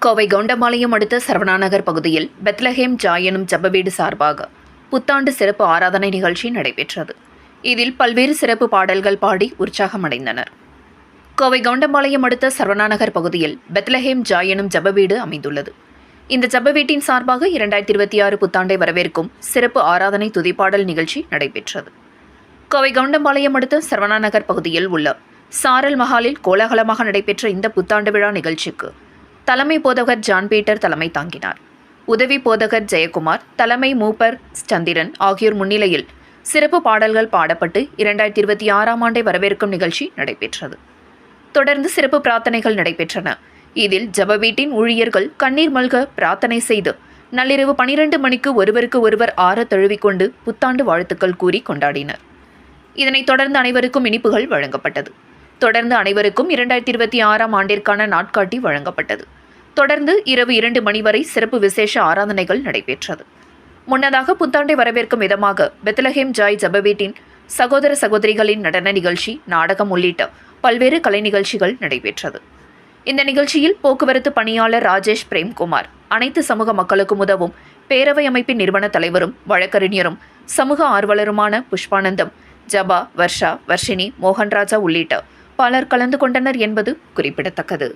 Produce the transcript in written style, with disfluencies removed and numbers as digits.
கோவை கவுண்டம்பாளையம் அடுத்த சரவணாநகர் பகுதியில் Bethlehem Joy எனும் ஜெப வீடு சார்பாக புத்தாண்டு சிறப்பு ஆராதனை நிகழ்ச்சி நடைபெற்றது. இதில் பல்வேறு சிறப்பு பாடல்கள் பாடி உற்சாகமடைந்தனர். கோவை கவுண்டம்பாளையம் அடுத்த சரவணாநகர் பகுதியில் பெத்லஹேம் ஜாய் எனும் ஜெப வீடு அமைந்துள்ளது. இந்த ஜெப வீட்டின் சார்பாக 2026 புத்தாண்டை வரவேற்கும் சிறப்பு ஆராதனை துதிப்பாடல் நிகழ்ச்சி நடைபெற்றது. கோவை கவுண்டம்பாளையம் அடுத்த சரவணாநகர் பகுதியில் உள்ள சாரல் மஹாலில் கோலாகலமாக நடைபெற்ற இந்த புத்தாண்டு விழா நிகழ்ச்சிக்கு தலைமை போதகர் ஜான் பீட்டர் தலைமை தாங்கினார். உதவி போதகர் ஜெயக்குமார், தலைமை மூப்பர் சந்திரன் ஆகியோர் முன்னிலையில் சிறப்பு பாடல்கள் பாடப்பட்டு 2026 ஆண்டை வரவேற்கும் நிகழ்ச்சி நடைபெற்றது. தொடர்ந்து சிறப்பு பிரார்த்தனைகள் நடைபெற்றன. இதில் ஜெப வீட்டின் ஊழியர்கள் கண்ணீர் மல்க பிரார்த்தனை செய்து நள்ளிரவு 12 மணிக்கு ஒருவருக்கு ஒருவர் ஆற தழுவிக்கொண்டு புத்தாண்டு வாழ்த்துக்கள் கூறி கொண்டாடினர். இதனைத் தொடர்ந்து அனைவருக்கும் இனிப்புகள் வழங்கப்பட்டது. தொடர்ந்து அனைவருக்கும் 2026 ஆண்டிற்கான நாட்காட்டி வழங்கப்பட்டது. தொடர்ந்து இரவு 2 மணி வரை சிறப்பு விசேஷ ஆராதனைகள் நடைபெற்றது. முன்னதாக புத்தாண்டை வரவேற்கும் விதமாக பெத்லஹேம் ஜாய் ஜெப வீட்டின் சகோதர சகோதரிகளின் நடன நிகழ்ச்சி, நாடகம் உள்ளிட்ட பல்வேறு கலை நிகழ்ச்சிகள் நடைபெற்றது. இந்த நிகழ்ச்சியில் போக்குவரத்து பணியாளர் ராஜேஷ் பிரேம்குமார், அனைத்து சமூக மக்களுக்கும் உதவும் பேரவை அமைப்பின் நிறுவன தலைவரும் வழக்கறிஞரும் சமூக ஆர்வலருமான புஷ்பானந்தம், ஜபா, வர்ஷா, வர்ஷினி, மோகன்ராஜா உள்ளிட்ட பலர் கலந்து கொண்டனர் என்பது குறிப்பிடத்தக்கது.